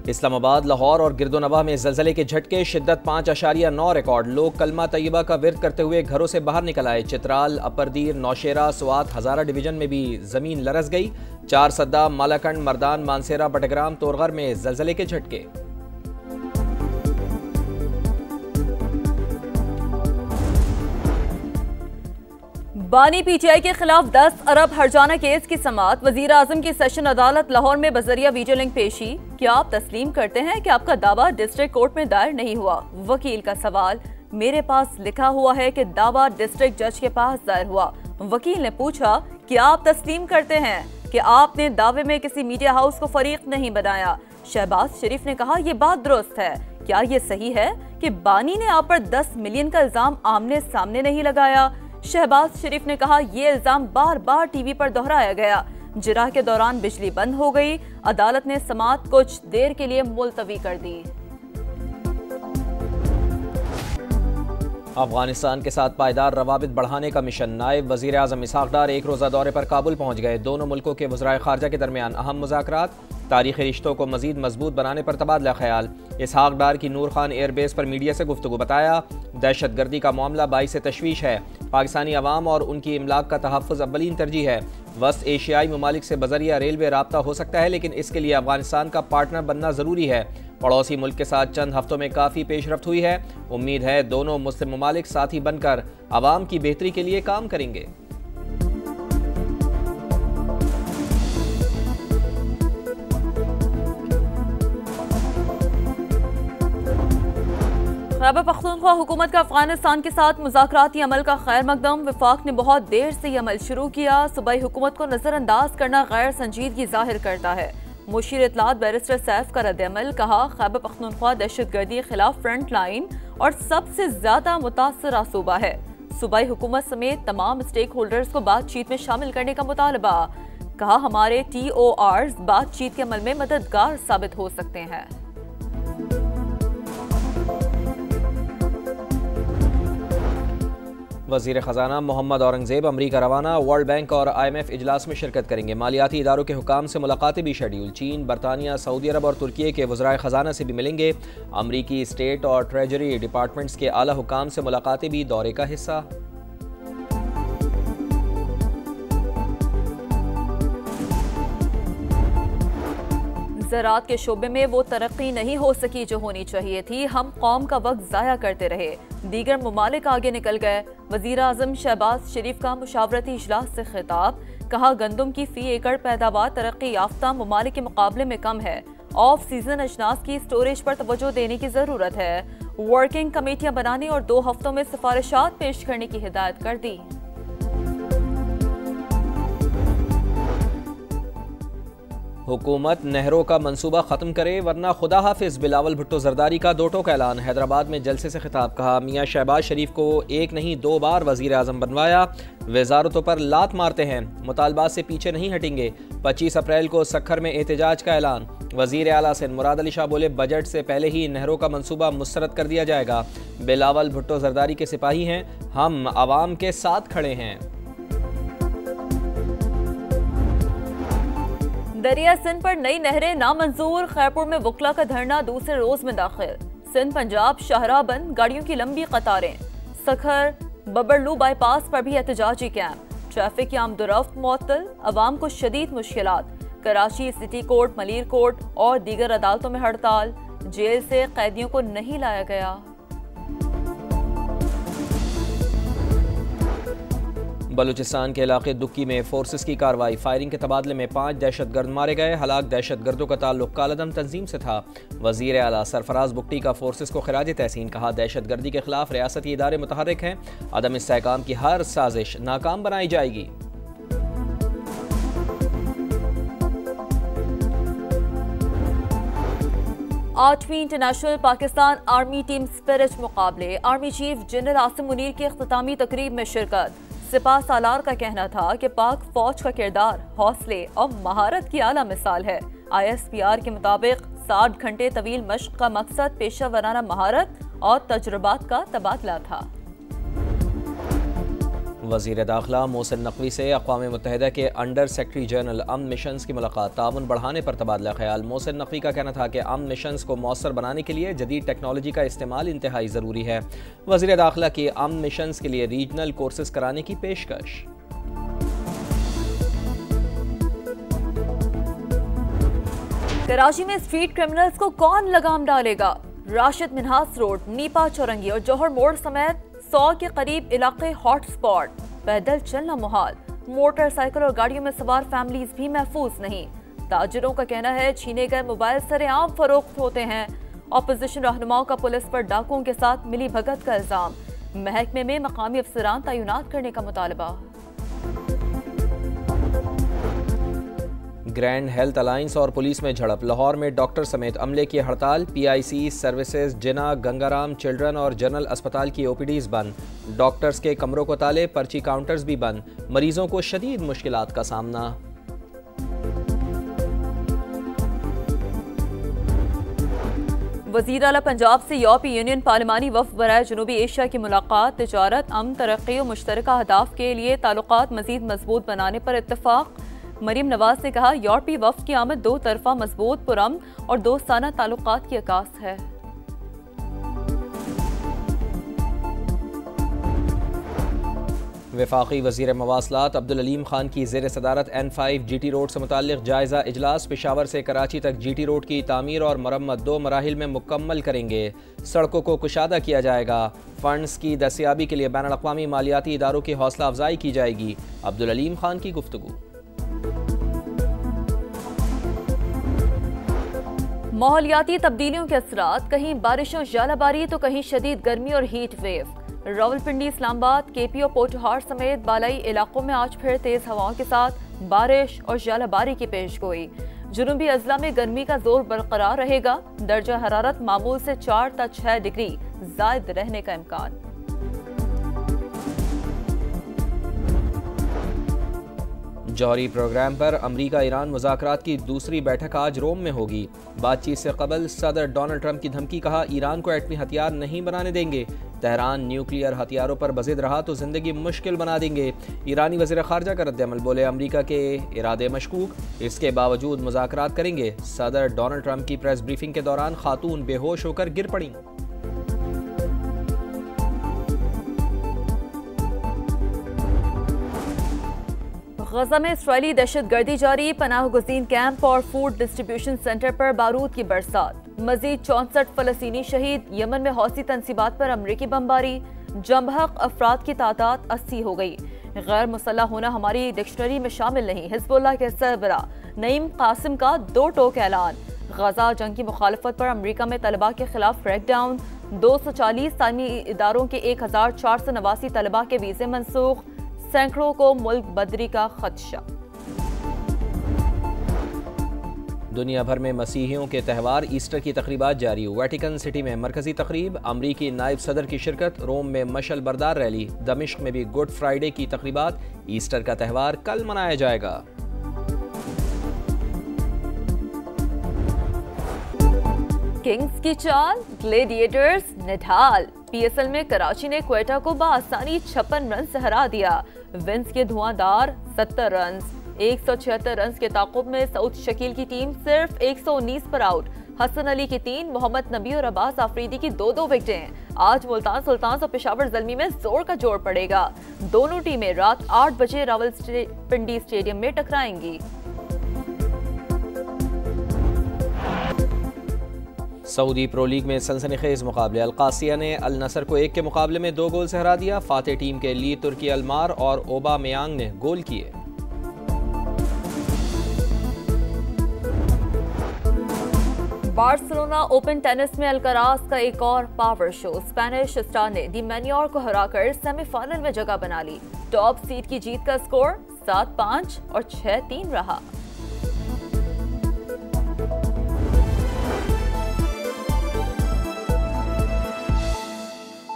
इस्लामाबाद, लाहौर और गिरदोनवाह में ज़लज़ले के झटके, शिद्दत 5.9 रिकॉर्ड। लोग कलमा तैयबा का विर्द करते हुए घरों से बाहर निकल आए। चित्राल, अपरदीर, नौशेरा, स्वात, हज़ारा डिवीजन में भी ज़मीन लरस गई। 4 सद्दा, मालाकंड, मर्दान, मानसेरा, बटग्राम, तोरगर में ज़लज़ले के झटके। बानी पीटीआई के खिलाफ 10 अरब हर्जाना केस की समाअत। वजीर आजम की सेशन अदालत लाहौर में बजरिया वीडियो लिंक पेशी। क्या आप तस्लीम करते हैं कि आपका दावा डिस्ट्रिक्ट कोर्ट में दायर नहीं हुआ? वकील का सवाल। मेरे पास लिखा हुआ है कि दावा डिस्ट्रिक्ट जज के पास दायर हुआ। वकील ने पूछा, क्या आप तस्लीम करते हैं कि आपने दावे में किसी मीडिया हाउस को फरीक नहीं बनाया? शहबाज शरीफ ने कहा, यह बात दुरुस्त है। क्या ये सही है कि बानी ने आप पर 10 मिलियन का इल्जाम आमने सामने नहीं लगाया? शहबाज शरीफ ने कहा, ये इल्जाम बार बार टीवी पर दोहराया गया। जिरा के दौरान बिजली बंद हो गई। अदालत ने समाअत कुछ देर के लिए मुलतवी कर दी। अफगानिस्तान के साथ पायदार रवाबित बढ़ाने का मिशन। नायब वजीर आजम इसहाक डार एक रोज़ा दौरे पर काबुल पहुंच गए। दोनों मुल्कों के वज़राए खारजा के दरमियान अहम मुज़ाकरात। तारीख़ी रिश्तों को मज़ीद मजबूत बनाने पर तबादला ख्याल। इसहाक डार की नूर खान एयरबेस पर मीडिया से गुफ्तगू। बताया, दहशत गर्दी का मामला बाइस तशवीश है। पाकिस्तानी अवाम और उनकी इमलाक का तहफ़्फ़ुज़ अव्वलीन तरजीह है। वस्त एशियाई ममालिक से बजरिया रेलवे राब्ता हो सकता है, लेकिन इसके लिए अफगानिस्तान का पार्टनर बनना ज़रूरी है। पड़ोसी मुल्क के साथ चंद हफ्तों में काफ़ी पेशरफ्त हुई है। उम्मीद है दोनों मुस्लिम ममालिक साथी बनकर अवाम की बेहतरी के लिए काम करेंगे। खैबर पख्तूनख्वा हुकूमत का अफगानिस्तान के साथ मुज़ाकराती अमल का खैर मकदम। वफाक ने बहुत देर से ये अमल शुरू किया। सूबाई हुकूमत को नज़रअंदाज करना गैर संजीदगी जाहिर करता है। मुशीर इत्तलात बैरिस्टर सैफ का रद्द-ए-अमल। कहा, खैबर पख्तूनख्वा दहशतगर्दी के खिलाफ फ्रंट लाइन और सबसे ज्यादा मुतासरा सूबा है। सूबाई हुकूमत समेत तमाम स्टेक होल्डर्स को बातचीत में शामिल करने का मुतालबा। कहा, हमारे TORs बातचीत के अमल में मददगार साबित हो सकते हैं। वज़ीर ख़जाना मोहम्मद औरंगज़ेब अमरीका रवाना। वर्ल्ड बैंक और IMF इजलास में शिरकत करेंगे। मालियाती इदारों के हुकाम से मुलाकातें भी शेड्यूल। चीन, बरतानिया, सऊदी अरब और तुर्की के वज़राए ख़जाना से भी मिलेंगे। अमरीकी स्टेट और ट्रेजरी डिपार्टमेंट्स के आला हुकाम से मुलाकातें भी दौरे का हिस्सा। ज़राअत के शोबे में वो तरक्की नहीं हो सकी जो होनी चाहिए थी। हम कौम का वक्त ज़ाया करते रहे। दीगर ममालिक आगे निकल गए। वज़ीर आज़म शहबाज शरीफ का मुशावरती इजलास से खिताब। कहा, गंदम की फ़ी एकड़ पैदावार तरक्की याफ्ता ममालिक के मुकाबले में कम है। ऑफ सीजन अजनास की स्टोरेज पर तवज्जो देने की ज़रूरत है। वर्किंग कमेटियाँ बनाने और 2 हफ्तों में सिफारिशात पेश करने की हिदायत कर दी। हुकूमत नहरों का मंसूबा ख़त्म करे वरना खुदा हाफिज। बिलावल भुट्टो जरदारी का 2 टोक ऐलान। हैदराबाद में जलसे से खिताब। कहा, मियाँ शहबाज शरीफ को एक नहीं 2 बार वज़ीर आज़म बनवाया। वजारतों पर लात मारते हैं, मुतालबात से पीछे नहीं हटेंगे। 25 अप्रैल को सखर में एहतजाज का ऐलान। वज़ीर आला सिंध मुराद अली शाह बोले, बजट से पहले ही नहरों का मंसूबा मुस्तरद कर दिया जाएगा। बिलावल भुट्टो जरदारी के सिपाही हैं, हम आवाम के साथ खड़े हैं। दरिया सिंध पर नई नहरें नामंजूर। खैरपुर में वकला का धरना दूसरे रोज में दाखिल। सिंध पंजाब शाहराह बंद, गाड़ियों की लंबी कतारें। सखर बबरलू बाईपास पर भी एहतजाजी कैंप। ट्रैफिक की आमदोरफ्त मुअत्तल, अवाम को शदीद मुश्किलात। Karachi city court, Malir court और दीगर अदालतों में हड़ताल। जेल से कैदियों को नहीं लाया गया। बलूचिस्तान के इलाके दुक्की में फोर्सेस की कार्रवाई। फायरिंग के तबादले में 5 दहशतगर्द मारे गए। हलाक दहशतगर्दों का ताल्लुक कालादम तंजीम से था। वज़ीर आला सरफराज बुगटी का फोर्सेस को खिराज तहसीन। कहा, दहशतगर्दी के खिलाफ रियासती इदारे मुतहर्रिक हैं। अदम इस्तेहकाम की हर साजिश नाकाम बनाई जाएगी। आठवीं international Pakistan army team spirit मुकाबले। Army chief general Asim Munir की इख्तितामी तकरीब में शिरकत। सिपाह सालार का कहना था कि पाक फौज का किरदार हौसले और महारत की आला मिसाल है। ISPR के मुताबिक 60 घंटे तवील मश्क का मकसद पेशा वराना महारत और तजुर्बात का तबादला था। वज़ीर दाखिला मोहसिन नकवी से अक़वाम मुत्तहिदा के अंडर सेक्रेटरी जनरल अमन मिशंस की मुलाकात, ताउन बढ़ाने पर तबादला ख्याल। मोहसिन नकवी का कहना था कि अमन मिशंस को मौसर बनाने के लिए जदीद टेक्नोलॉजी का इस्तेमाल इंतहाई ज़रूरी है। वज़ीर दाखिला की अमन मिशंस के लिए रीजनल कोर्सेज कराने की पेशकश। कराची में स्ट्रीट क्रिमिनल्स को कौन लगाम डालेगा? राशिद मिन्हास रोड, नीपा चौरंगी और जौहर मोड़ समेत 100 के करीब इलाके हॉट स्पॉट। पैदल चलना मुहाल, मोटरसाइकिल और गाड़ियों में सवार फैमिलीज भी महफूज नहीं। ताजिरों का कहना है छीने गए मोबाइल सरेआम फरोख्त होते हैं। ऑपोजिशन रहनुमाओं का पुलिस पर डाकुओं के साथ मिली भगत का इल्जाम। महकमे में मकामी अफसरान तैनात करने का मुतालबा। ग्रैंड हेल्थ अलायंस और पुलिस में झड़प, लाहौर में डॉक्टर समेत अमले की हड़ताल। PIC सर्विसेज, जिना, गंगाराम चिल्ड्रन और जनरल अस्पताल की OPDs बंद। डॉक्टर्स के कमरों को ताले, पर्ची काउंटर्स भी बंद। मरीजों को शदीद मुश्किलात का सामना। वज़ीर आला पंजाब से यूरोपीय यूनियन पार्लिमानी वफ़द बराए जनूबी एशिया की मुलाकात। तिजारत, अमन, तरक्की और मुश्तरका अहदाफ के लिए ताल्लुकात मज़ीद मजबूत बनाने पर इत्तफाक। मरीम नवाज ने कहा यूरोपीय वफ़द की आमद दो तरफा मजबूत, पुरअमन और दोस्ताना ताल्लुकात की अक्कास है। वफाकी वज़ीर मवासलात अब्दुल अलीम खान की ज़ेर सदारत N5 GT रोड से मुताल्लिक़ जायज़ा इजलास। पेशावर से कराची तक GT रोड की तामीर और मरम्मत 2 मराहिल में मुकम्मल करेंगे। सड़कों को कुशादा किया जाएगा। फंड्स की दस्तियाबी के लिए बैनुल अक़वामी मालियाती इदारों की हौसला अफजाई की जाएगी। अब्दुल अलीम खान की गुफ्तगू। माहौलियाती तब्दीलियों के असरात, कहीं बारिशों जालाबारी तो कहीं शदीद गर्मी और heat wave. Rawalpindi, Islamabad, KP और पोटहार समेत बालाई इलाकों में आज फिर तेज हवाओं के साथ बारिश और जालाबारी की पेशगोई। जुनूबी अजला में गर्मी का जोर बरकरार रहेगा। दर्जा हरारत मामूल से 4 से 6 डिग्री ज़ायद रहने का इम्कान। जौहरी प्रोग्राम पर अमरीका ईरान मुज़ाकरात की दूसरी बैठक आज रोम में होगी। बातचीत से कबल सदर डोनाल्ड ट्रंप की धमकी, कहा ईरान को एटमी हथियार नहीं बनाने देंगे। तेहरान न्यूक्लियर हथियारों पर बज़िद रहा तो जिंदगी मुश्किल बना देंगे। ईरानी वज़ीर ख़ारजा का रद्द-ए-अमल, बोले अमरीका के इरादे मशकूक, इसके बावजूद मुज़ाकरात करेंगे। सदर डोनाल्ड ट्रंप की प्रेस ब्रीफिंग के दौरान खातून बेहोश होकर गिर पड़ी। गजा में इसराइली दहशत गर्दी जारी। पनाह गुज़ीन कैंप और फूड डिस्ट्रीब्यूशन सेंटर पर बारूद की बरसात। मजीद 64 फलस्तीनी शहीद। यमन में हौसी तंसीबात पर अमरीकी बमबारी। जमबहक अफराद की तादाद 80 हो गई। गैर मुसल्लह होना हमारी डिक्शनरी में शामिल नहीं। हिज़्बुल्लाह के सरबरा नईम कासिम का 2 टोक ऐलान। गजा जंग की मुखालफत पर अमरीका में तलबा के खिलाफ क्रैकडाउन। 240 तालीमी इदारों के 1489 तलबा के वीज़े मनसूख। सैकड़ों को मुल्क बदरी का खदशा। दुनिया भर में मसीहियों के त्यौहार ईस्टर की तकरीबात जारी। वेटिकन सिटी में मरकजी तकरीब, अमरीकी नायब सदर की शिरकत। रोम में मशल बरदार रैली। दमिश्क में भी गुड फ्राइडे की तकरीबात। ईस्टर का त्यौहार कल मनाया जाएगा। किंग्स की चाल, ग्लेडिएटर्स निढाल। PSL में कराची ने क्वेटा को बआसानी 56 रन से हरा दिया। विंस के धुआंधार 70 रन। 176 रन के ताकुब में सऊद शकील की टीम सिर्फ 119 पर आउट। हसन अली की 3, मोहम्मद नबी और अब्बास आफरीदी की 2-2 विकेटें। आज मुल्तान सुल्तान और पेशावर ज़ल्मी में जोर का जोर पड़ेगा। दोनों टीमें रात 8 बजे रावलपिंडी स्टेडियम में टकराएंगी। सऊदी प्रो लीग में सनसनीखेज मुकाबले। अलकासिया ने अल नसर को 1 के मुकाबले में 2 गोल से हरा दिया। फातेह टीम के ली तुर्की अलमार और ओबा मेयांग ने गोल किए। बार्सिलोना ओपन टेनिस में अल्कराज का एक और पावर शो। स्पेनिश स्टार ने दी मैन्योर को हराकर सेमीफाइनल में जगह बना ली। टॉप सीड की जीत का स्कोर 7-5 और 6-3 रहा।